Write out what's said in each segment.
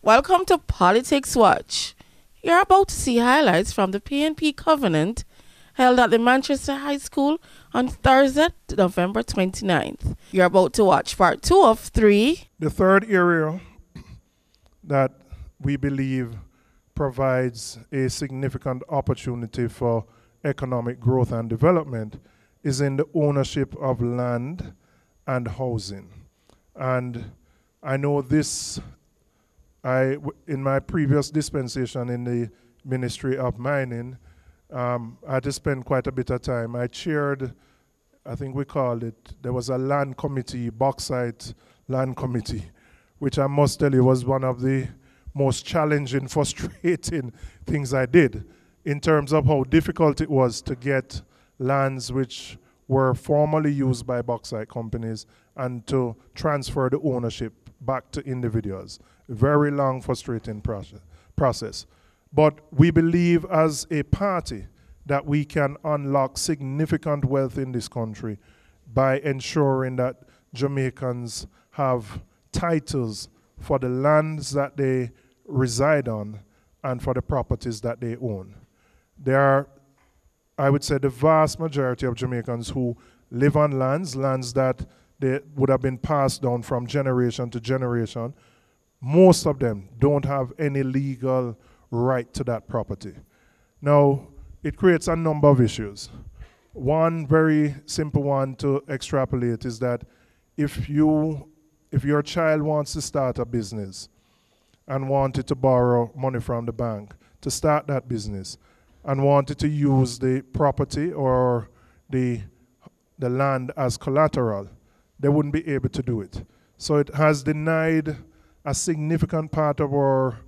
Welcome to Politics Watch. You're about to see highlights from the PNP Covenant held at the Manchester High School on Thursday, November 29th. You're about to watch part 2 of 3. The third area that we believe provides a significant opportunity for economic growth and development is in the ownership of land and housing. And I know this, in my previous dispensation in the Ministry of Mining, I had to spend quite a bit of time. I chaired, I think we called it, there was a land committee, bauxite land committee, which I must tell you was one of the most challenging, frustrating things I did in terms of how difficult it was to get lands which were formerly used by bauxite companies and to transfer the ownership back to individuals. Very long, frustrating process. But we believe as a party that we can unlock significant wealth in this country by ensuring that Jamaicans have titles for the lands that they reside on and for the properties that they own. There are, I would say, the vast majority of Jamaicans who live on lands that they would have been passed down from generation to generation. Most of them don't have any legal right to that property. Now, it creates a number of issues. One very simple one to extrapolate is that if your child wants to start a business and wanted to borrow money from the bank to start that business and wanted to use the property or the land as collateral, they wouldn't be able to do it. So it has denied a significant part of our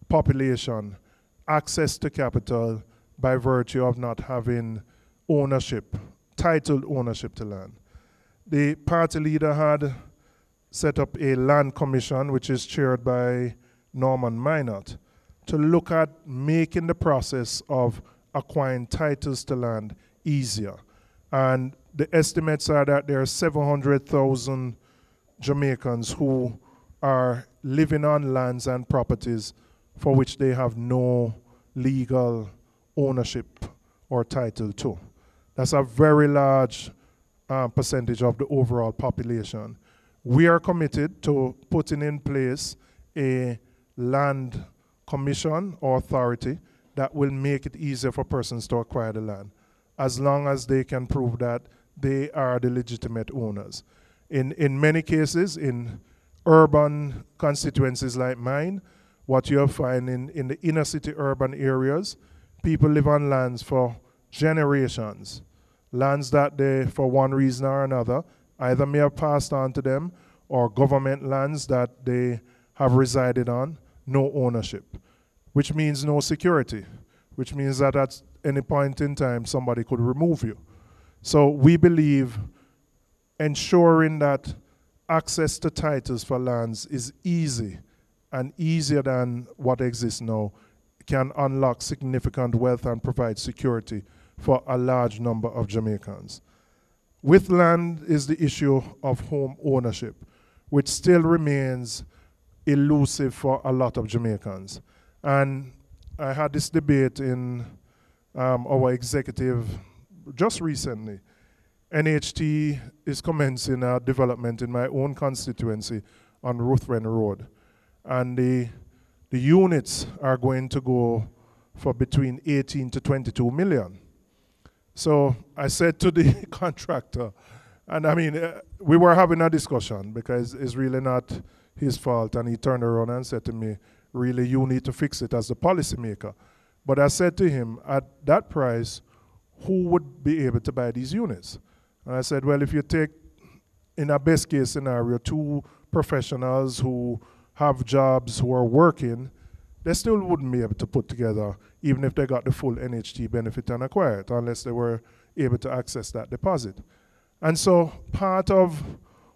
population access to capital by virtue of not having ownership, titled ownership to land. The party leader had set up a land commission, which is chaired by Norman Minot, to look at making the process of acquiring titles to land easier. And the estimates are that there are 700,000 Jamaicans who are living on lands and properties for which they have no legal ownership or title to. That's a very large percentage of the overall population. We are committed to putting in place a land commission or authority that will make it easier for persons to acquire the land, as long as they can prove that they are the legitimate owners. In many cases, in urban constituencies like mine, what you'll find in the inner city urban areas, people live on lands for generations. Lands that they, for one reason or another, either may have passed on to them or government lands that they have resided on, no ownership, which means no security, which means that at any point in time somebody could remove you. So we believe ensuring that access to titles for lands is easy and easier than what exists now can unlock significant wealth and provide security for a large number of Jamaicans. With land is the issue of home ownership, which still remains elusive for a lot of Jamaicans. And I had this debate in our executive just recently. NHT is commencing a development in my own constituency on Ruthven Road. And the units are going to go for between 18 to 22 million. So I said to the contractor, and I mean, we were having a discussion because it's really not his fault, and he turned around and said to me, really, you need to fix it as the policymaker. But I said to him, at that price, who would be able to buy these units? And I said, well, if you take, in a best case scenario, 2 professionals who have jobs, who are working, they still wouldn't be able to put together, even if they got the full NHT benefit and acquire it, unless they were able to access that deposit. And so part of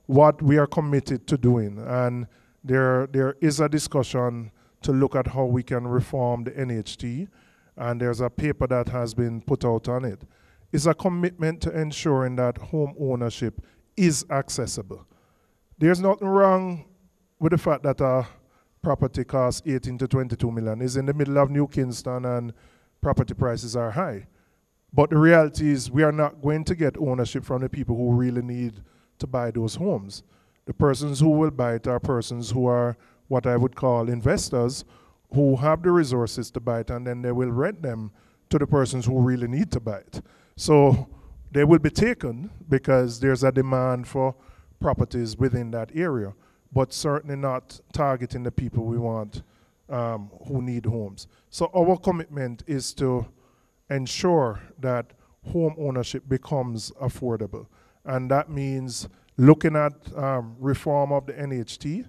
what we are committed to doing, and there is a discussion to look at how we can reform the NHT, and there's a paper that has been put out on it, is a commitment to ensuring that home ownership is accessible. There's nothing wrong with the fact that a property costs 18 to 22 million. It's in the middle of New Kingston and property prices are high. But the reality is we are not going to get ownership from the people who really need to buy those homes. The persons who will buy it are persons who are what I would call investors who have the resources to buy it, and then they will rent them to the persons who really need to buy it. So they will be taken because there's a demand for properties within that area, but certainly not targeting the people we want who need homes. So our commitment is to ensure that home ownership becomes affordable. And that means looking at reform of the NHT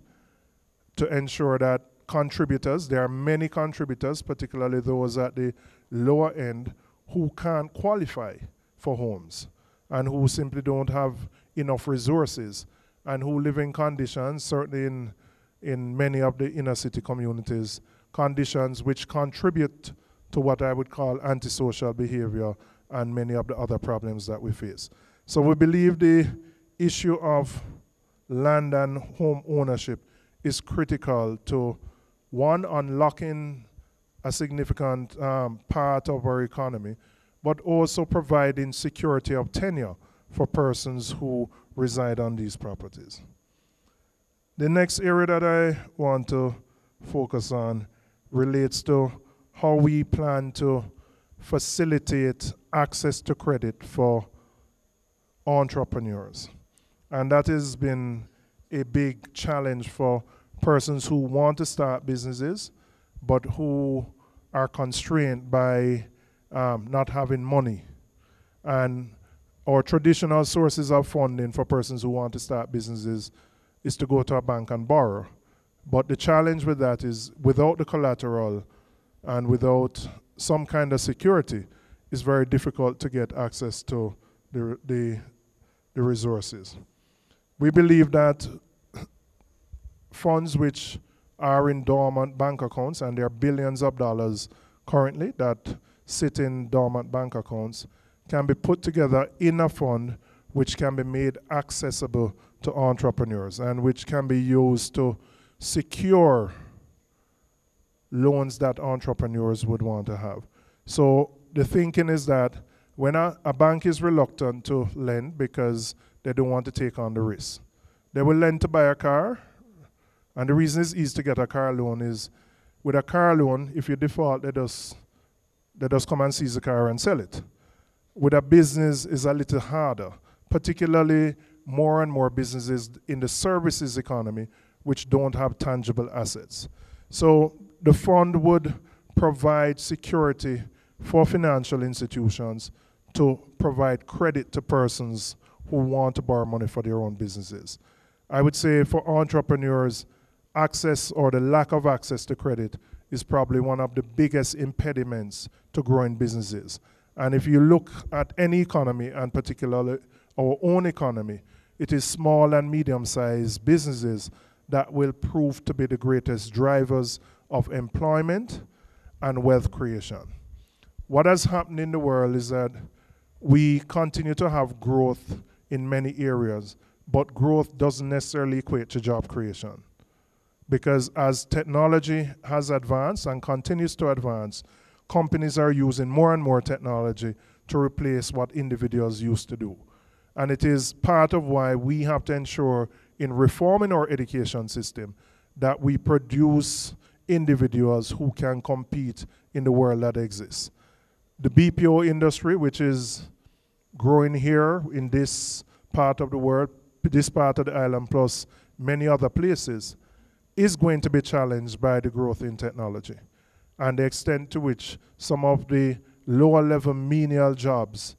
to ensure that contributors, there are many contributors, particularly those at the lower end, who can't qualify for homes and who simply don't have enough resources and who live in conditions, certainly in many of the inner city communities, conditions which contribute to what I would call antisocial behavior and many of the other problems that we face. So we believe the issue of land and home ownership is critical to, one, unlocking a significant part of our economy, but also providing security of tenure for persons who reside on these properties. The next area that I want to focus on relates to how we plan to facilitate access to credit for entrepreneurs. And that has been a big challenge for persons who want to start businesses, but who are constrained by not having money. And our traditional sources of funding for persons who want to start businesses is to go to a bank and borrow. But the challenge with that is without the collateral and without some kind of security, it's very difficult to get access to the resources. We believe that funds which are in dormant bank accounts, and there are billions of dollars currently that sit in dormant bank accounts, can be put together in a fund which can be made accessible to entrepreneurs and which can be used to secure loans that entrepreneurs would want to have. So the thinking is that when a bank is reluctant to lend because they don't want to take on the risk, they will lend to buy a car. And the reason it's easy to get a car loan is with a car loan, if you default, they just come and seize the car and sell it. With a business, it's a little harder, particularly more and more businesses in the services economy which don't have tangible assets. So the fund would provide security for financial institutions to provide credit to persons who want to borrow money for their own businesses. I would say for entrepreneurs, access or the lack of access to credit is probably one of the biggest impediments to growing businesses. And if you look at any economy, and particularly our own economy, it is small and medium-sized businesses that will prove to be the greatest drivers of employment and wealth creation. What has happened in the world is that we continue to have growth in many areas, but growth doesn't necessarily equate to job creation. Because as technology has advanced and continues to advance, companies are using more and more technology to replace what individuals used to do. And it is part of why we have to ensure in reforming our education system that we produce individuals who can compete in the world that exists. The BPO industry, which is growing here in this part of the world, this part of the island, plus many other places, is going to be challenged by the growth in technology and the extent to which some of the lower level menial jobs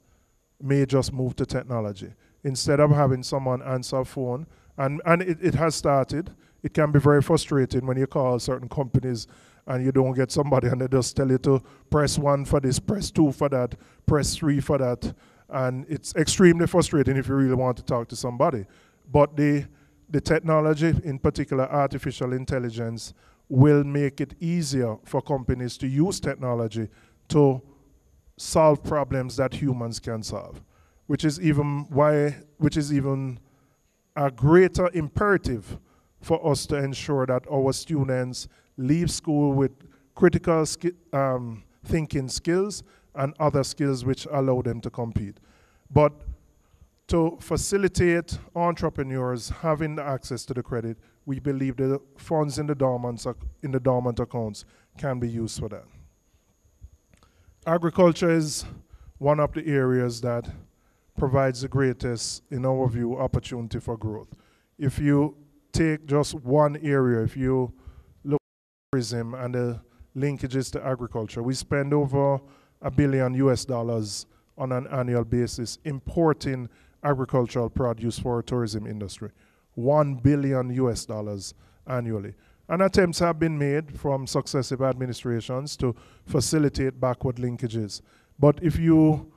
may just move to technology. Instead of having someone answer a phone, and it has started, it can be very frustrating when you call certain companies and you don't get somebody and they just tell you to press 1 for this, press 2 for that, press 3 for that. And it's extremely frustrating if you really want to talk to somebody. But the technology, in particular artificial intelligence, will make it easier for companies to use technology to solve problems that humans can solve, which is even a greater imperative for us to ensure that our students leave school with critical thinking skills and other skills which allow them to compete. But to facilitate entrepreneurs having access to the credit, we believe the funds in the dormant accounts can be used for that. Agriculture is one of the areas that provides the greatest, in our view, opportunity for growth. If you take just one area, if you look at tourism and the linkages to agriculture, we spend over $1 billion on an annual basis importing agricultural produce for our tourism industry. $1 billion annually. And attempts have been made from successive administrations to facilitate backward linkages. But if you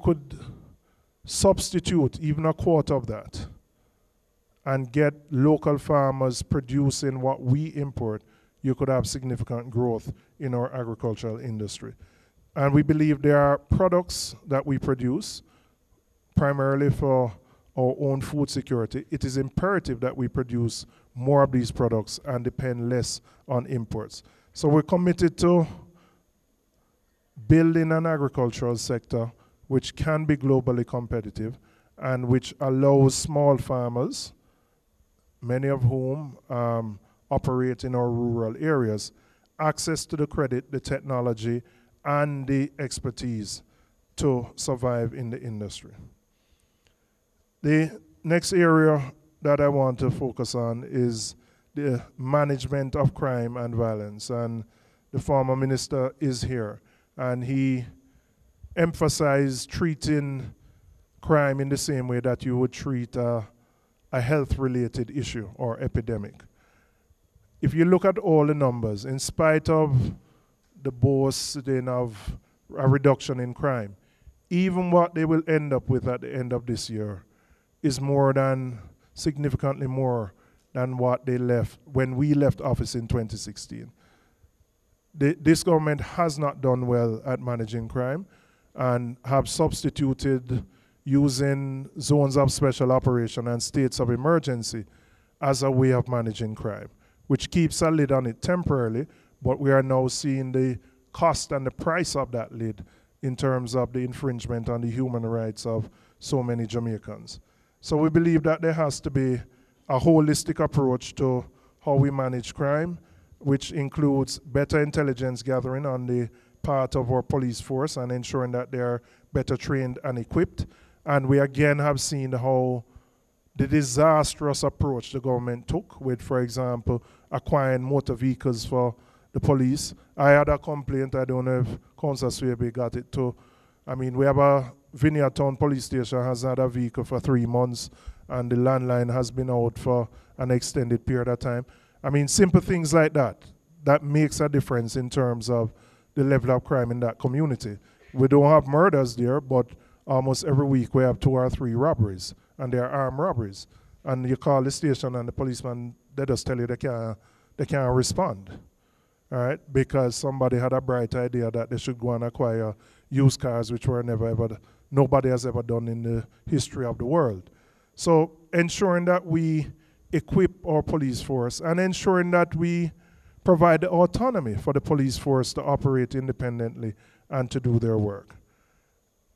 could substitute even a quarter of that and get local farmers producing what we import, you could have significant growth in our agricultural industry. And we believe there are products that we produce primarily for our own food security. It is imperative that we produce more of these products and depend less on imports. So we're committed to building an agricultural sector which can be globally competitive and which allows small farmers, many of whom operate in our rural areas, access to the credit, the technology, and the expertise to survive in the industry. The next area that I want to focus on is the management of crime and violence. And the former minister is here, and he emphasized treating crime in the same way that you would treat a health-related issue or epidemic. If you look at all the numbers, in spite of the boasting of a reduction in crime, even what they will end up with at the end of this year is significantly more than what they left when we left office in 2016. This government has not done well at managing crime and have substituted using zones of special operation and states of emergency as a way of managing crime, which keeps a lid on it temporarily, but we are now seeing the cost and the price of that lid in terms of the infringement on the human rights of so many Jamaicans. So we believe that there has to be a holistic approach to how we manage crime, which includes better intelligence gathering on the part of our police force and ensuring that they are better trained and equipped. And we again have seen how the disastrous approach the government took with, for example, acquiring motor vehicles for the police. I had a complaint, I don't know if Councillor Swaby got it too. I mean, we have a Vineyard Town police station has had a vehicle for 3 months and the landline has been out for an extended period of time. I mean, simple things like that makes a difference in terms of the level of crime in that community. We don't have murders there, but almost every week we have 2 or 3 robberies, and they are armed robberies. And you call the station and the policeman, they just tell you they can't respond, all right? Because somebody had a bright idea that they should go and acquire used cars, which were nobody has ever done in the history of the world. So ensuring that we equip our police force and ensuring that we provide the autonomy for the police force to operate independently and to do their work.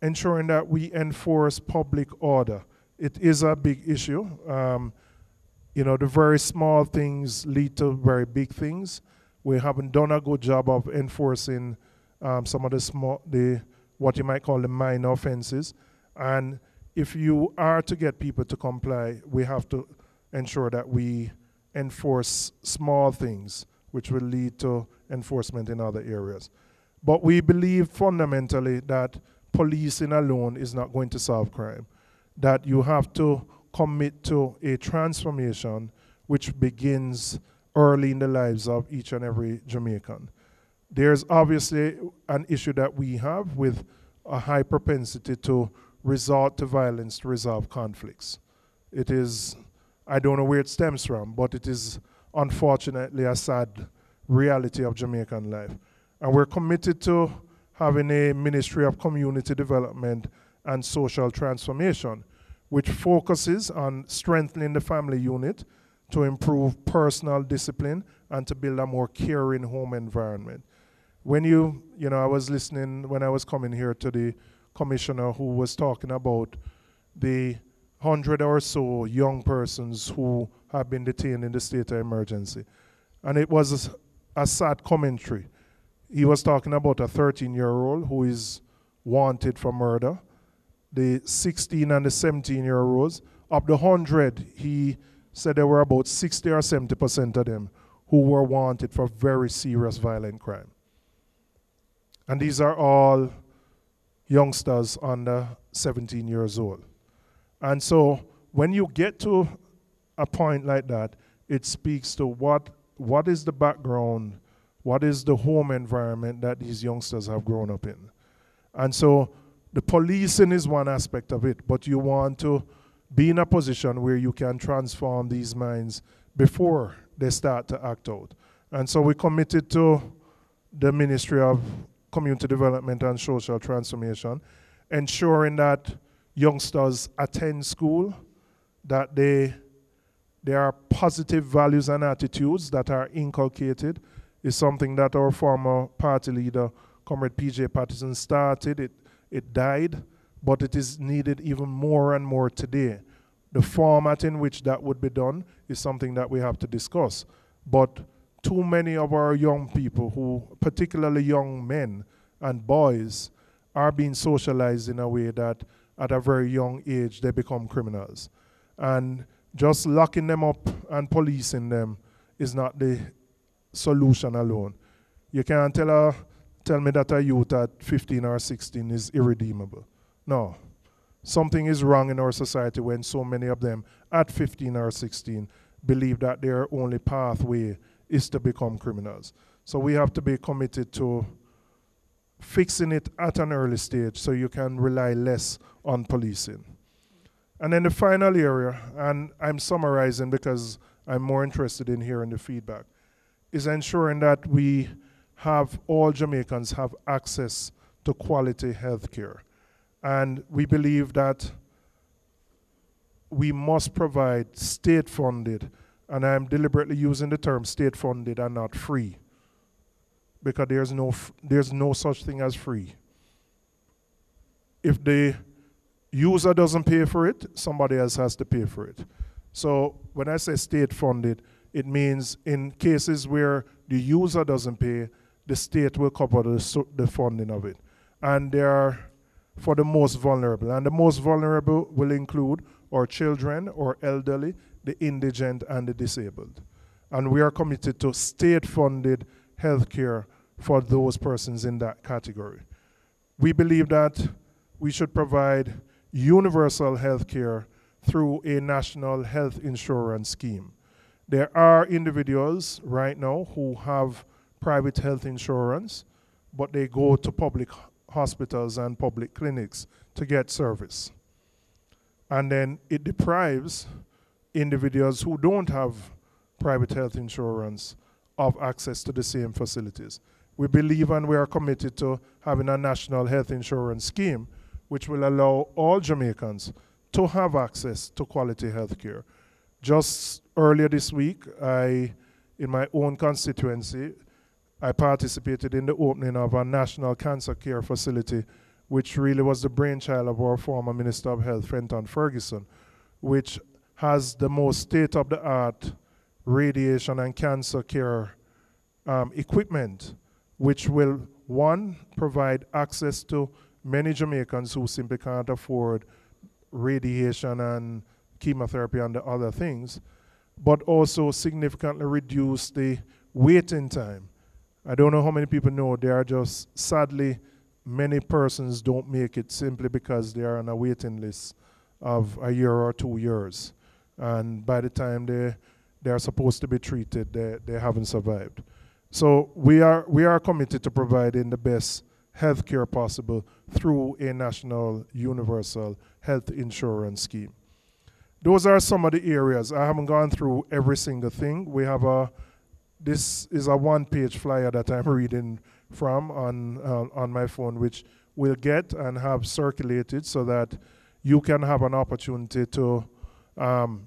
Ensuring that we enforce public order. It is a big issue. You know, the very small things lead to very big things. We haven't done a good job of enforcing some of what you might call the minor offenses. And if you are to get people to comply, we have to ensure that we enforce small things, which will lead to enforcement in other areas. But we believe fundamentally that policing alone is not going to solve crime, that you have to commit to a transformation which begins early in the lives of each and every Jamaican. There's obviously an issue that we have with a high propensity to resort to violence to resolve conflicts. It is, I don't know where it stems from, but it is unfortunately a sad reality of Jamaican life. And we're committed to having a Ministry of Community Development and Social Transformation, which focuses on strengthening the family unit to improve personal discipline, and to build a more caring home environment. When I was listening when I was coming here to the commissioner who was talking about the 100 or so young persons who have been detained in the state of emergency. And it was a sad commentary. He was talking about a 13-year-old who is wanted for murder, the 16 and the 17-year-olds. Of the 100, he said there were about 60 or 70% of them who were wanted for very serious violent crime. And these are all youngsters under 17 years old. And so when you get to a point like that, it speaks to what is the background, what is the home environment that these youngsters have grown up in. And so the policing is one aspect of it, but you want to be in a position where you can transform these minds before they start to act out. And so we committed to the Ministry of Community Development and Social Transformation, ensuring that youngsters attend school, that there are positive values and attitudes that are inculcated, is something that our former party leader, Comrade P.J. Patterson, started. It died, but it is needed even more and more today. The format in which that would be done is something that we have to discuss. But too many of our young people, who, particularly young men and boys, are being socialized in a way that at a very young age they become criminals. And just locking them up and policing them is not the solution alone. You can't tell me that a youth at 15 or 16 is irredeemable. No. Something is wrong in our society when so many of them at 15 or 16 believe that their only pathway is to become criminals. So we have to be committed to fixing it at an early stage so you can rely less on policing. And then the final area, and I'm summarizing because I'm more interested in hearing the feedback, is ensuring that all Jamaicans have access to quality health care. And we believe that we must provide state-funded, and I'm deliberately using the term state-funded and not free, because there's no such thing as free. If the user doesn't pay for it, somebody else has to pay for it. So when I say state-funded, it means in cases where the user doesn't pay, the state will cover the funding of it. And they are for the most vulnerable. And the most vulnerable will include our children, our elderly, the indigent, and the disabled. And we are committed to state-funded health care for those persons in that category. We believe that we should provide universal health care through a national health insurance scheme. There are individuals right now who have private health insurance, but they go to public hospitals and public clinics to get service. And then it deprives individuals who don't have private health insurance of access to the same facilities. We believe and we are committed to having a national health insurance scheme which will allow all Jamaicans to have access to quality health care. Just earlier this week, in my own constituency, I participated in the opening of a national cancer care facility, which really was the brainchild of our former Minister of Health, Fenton Ferguson, which has the most state-of-the-art radiation and cancer care equipment, which will, one, provide access to many Jamaicans who simply can't afford radiation and chemotherapy and the other things, but also significantly reduce the waiting time. I don't know how many people know there are just, sadly, many persons don't make it simply because they are on a waiting list of a year or 2 years. And by the time they are supposed to be treated, they haven't survived. So we are committed to providing the best health care possible through a national universal health insurance scheme. Those are some of the areas. I haven't gone through every single thing. We have this is a one-page flyer that I'm reading from on my phone, which we'll get and have circulated so that you can have an opportunity to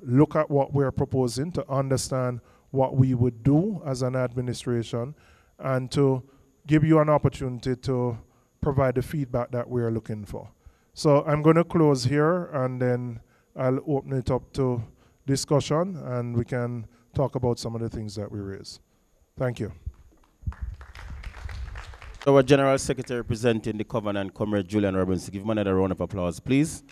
look at what we're proposing, to understand what we would do as an administration, and to give you an opportunity to provide the feedback that we're looking for. So I'm going to close here, and then I'll open it up to discussion, and we can talk about some of the things that we raised. Thank you. Our General Secretary representing the Covenant, Comrade Julian Robinson. Give him another round of applause, please.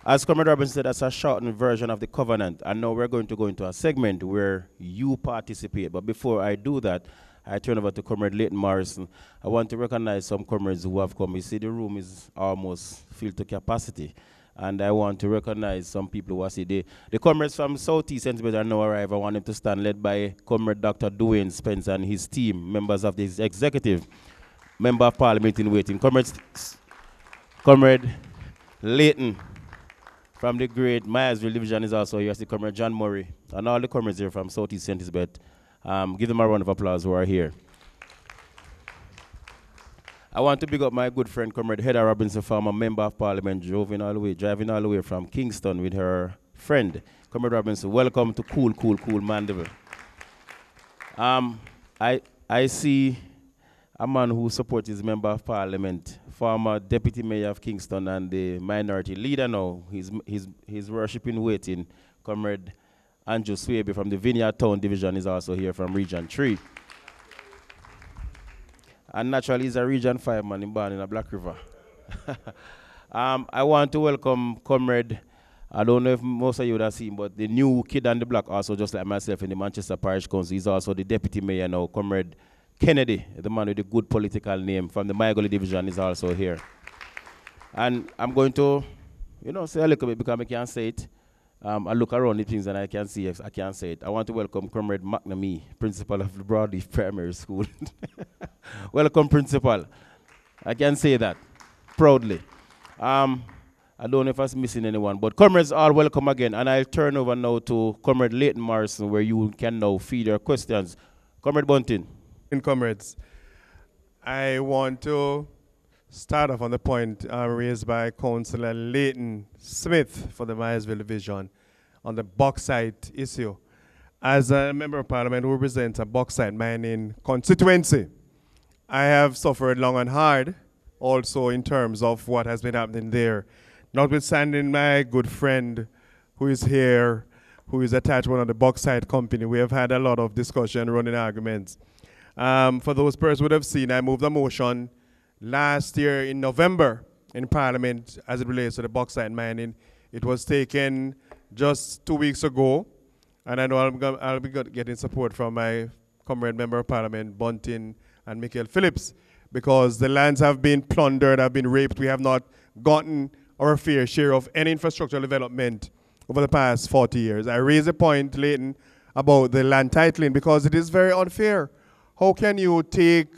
As Comrade Robinson said, that's a shortened version of the Covenant, and now we're going to go into a segment where you participate. But before I do that, I turn over to Comrade Leighton Morrison. I want to recognize some comrades who have come. You see, the room is almost filled to capacity. And I want to recognize some people who are see the comrades from Southeast St. are now arrived. I want them to stand, led by Comrade Dr. Dwayne Spence and his team, members of the executive, member of parliament in waiting. Comrade Leighton from the great Myersville division is also here. I see Comrade John Murray and all the comrades here from Southeast St. Give them a round of applause who are here. I want to big up my good friend, Comrade Heather Robinson, former member of parliament, driving all the way from Kingston with her friend. Comrade Robinson, welcome to cool Mandeville. I see a man who supports his member of parliament, former deputy mayor of Kingston and the minority leader now. He's worshiping waiting. Comrade Andrew Swaby from the Vineyard Town division is also here from Region 3. And naturally, he's a Region 5 man born in a Black River. I want to welcome Comrade, I don't know if most of you would have seen, but the new kid on the block also, just like myself, in the Manchester Parish Council. He's also the deputy mayor now, Comrade Kennedy, the man with a good political name from the Maigoli division, is also here. And I'm going to, say a little bit because I can't say it. I look around the things and I can't say it. I want to welcome Comrade McNamee, principal of the Broadleaf Primary School. Welcome, principal. I can say that proudly. I don't know if I was missing anyone, but comrades are welcome again. And I'll turn over now to Comrade Leighton Morrison, where you can now feed your questions. Comrade Bunting. Comrades, I want to start off on the point raised by Councillor Leighton Smith for the Myersville Division on the bauxite issue. As a member of parliament who represents a bauxite mining constituency, I have suffered long and hard also in terms of what has been happening there. Notwithstanding my good friend who is here, who is attached to one of the bauxite company, we have had a lot of discussion, running arguments. For those persons who would have seen, I moved a motion last year in November in Parliament as it relates to the bauxite mining. It was taken just 2 weeks ago, and I know I'll be getting support from my comrade member of Parliament, Bunting and Michael Phillips, because the lands have been plundered, have been raped. We have not gotten our fair share of any infrastructural development over the past 40 years. I raise a point, Leighton, about the land titling because it is very unfair. How can you take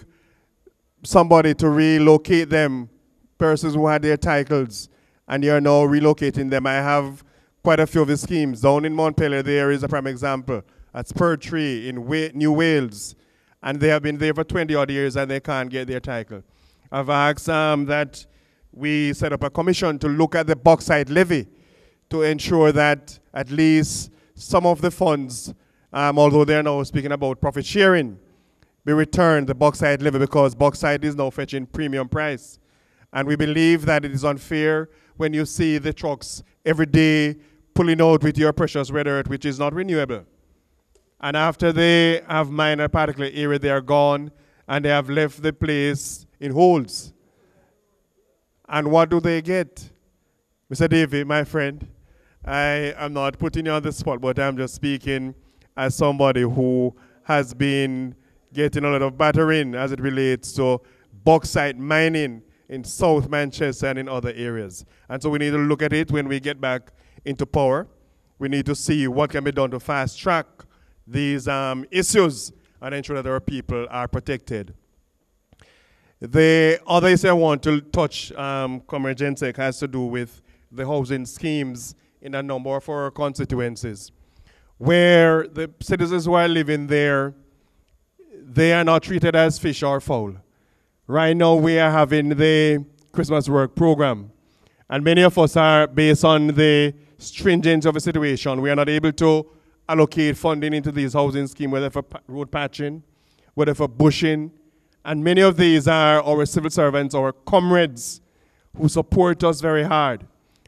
somebody to relocate them, persons who had their titles, and you're now relocating them? I have quite a few of the schemes. Down in Montpellier, there is a prime example. At Spur Tree in New Wales, and they have been there for 20 odd years and they can't get their title. I've asked that we set up a commission to look at the bauxite levy to ensure that at least some of the funds, although they're now speaking about profit sharing, be returned the bauxite levy, because bauxite is now fetching premium price. And we believe that it is unfair when you see the trucks every day pulling out with your precious red earth, which is not renewable. And after they have mined a particular area, they are gone, and they have left the place in holes. And what do they get? Mr. David, my friend, I am not putting you on the spot, but I'm just speaking as somebody who has been getting a lot of battering as it relates to bauxite mining in South Manchester and in other areas. And so we need to look at it when we get back into power. We need to see what can be done to fast track these issues and ensure that our people are protected. The other issue I want to touch, Comrade Jensek, has to do with the housing schemes in a number of our constituencies, where the citizens who are living there, they are not treated as fish or fowl. Right now we are having the Christmas work program, And many of us are, based on the stringence of the situation, we are not able to allocate funding into these housing schemes, whether for road patching, whether for bushing. And many of these are our civil servants, our comrades, who support us very hard.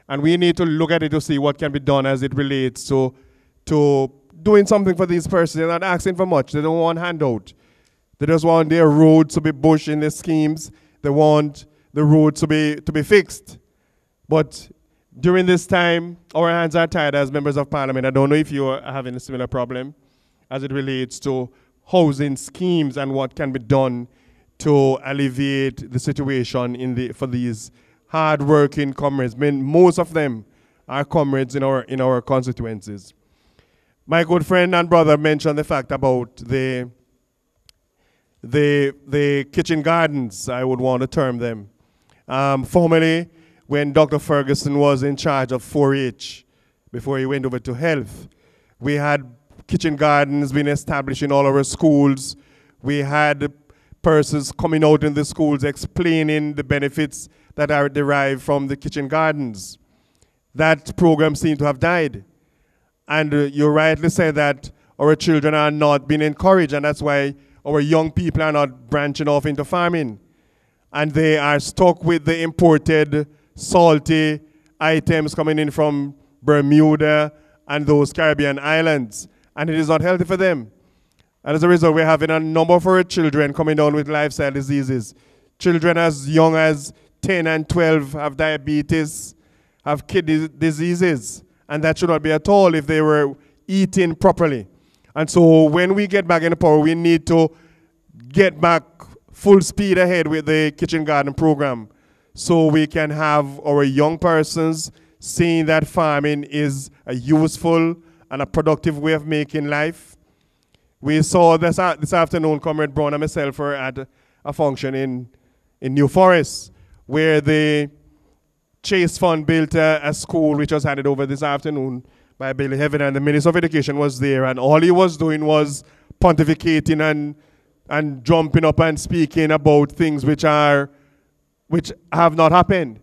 And we need to look at it to see what can be done as it relates to doing something for these persons. They're not asking for much. They don't want handout. They just want their roads to be bushed in the schemes. They want the roads to be fixed. But during this time, our hands are tied as members of parliament. I don't know if you are having a similar problem as it relates to housing schemes and what can be done to alleviate the situation for these hard-working comrades. Most of them are comrades in our constituencies. My good friend and brother mentioned the fact about the kitchen gardens, I would want to term them. Formerly, when Dr. Ferguson was in charge of 4-H, before he went over to health, we had kitchen gardens being established in all our schools. We had persons coming out in the schools explaining the benefits that are derived from the kitchen gardens. That program seemed to have died. And you rightly said that our children are not being encouraged, and that's why our young people are not branching off into farming. And they are stuck with the imported salty items coming in from Bermuda and those Caribbean islands. And it is not healthy for them. And as a result, we're having a number of our children coming down with lifestyle diseases. Children as young as 10 and 12 have diabetes, have kidney diseases. And that should not be at all if they were eating properly. And so when we get back in the power, we need to get back full speed ahead with the kitchen garden program so we can have our young persons seeing that farming is a useful and a productive way of making life. We saw this afternoon, Comrade Brown and myself were at a function in New Forest where the Chase Fund built a school which was handed over this afternoon by Billy Heaven, and the Minister of Education was there, and all he was doing was pontificating and jumping up and speaking about things which have not happened.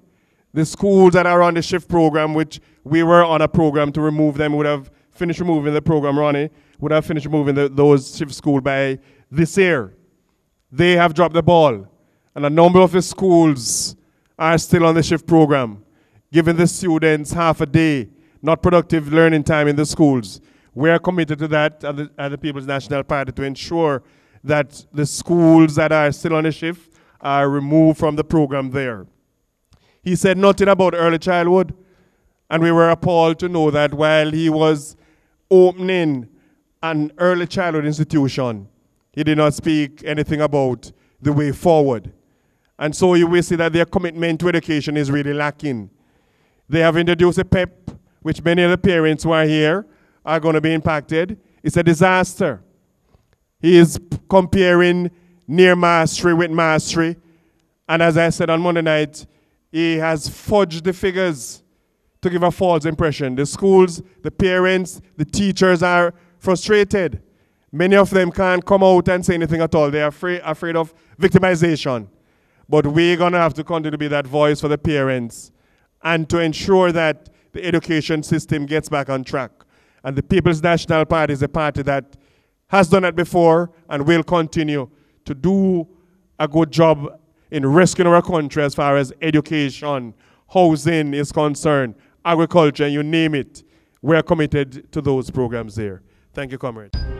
The schools that are on the shift program, which we were on a program to remove them, would have finished removing the program, Ronnie, would have finished removing those shift schools by this year. They have dropped the ball, and a number of the schools are still on the shift program, giving the students half a day, not productive learning time in the schools. We are committed to that at the People's National Party to ensure that the schools that are still on the shift are removed from the program there. He said nothing about early childhood, and we were appalled to know that while he was opening an early childhood institution, he did not speak anything about the way forward. And so you will see that their commitment to education is really lacking. They have introduced a PEP, which many of the parents who are here are going to be impacted. It's a disaster. He is comparing near mastery with mastery. And as I said on Monday night, he has fudged the figures to give a false impression. The schools, the parents, the teachers are frustrated. Many of them can't come out and say anything at all. They are afraid of victimization. But we're going to have to continue to be that voice for the parents and to ensure that the education system gets back on track. And the People's National Party is a party that has done it before and will continue to do a good job in rescuing our country as far as education, housing is concerned, agriculture, you name it. We're committed to those programs there. Thank you, comrade.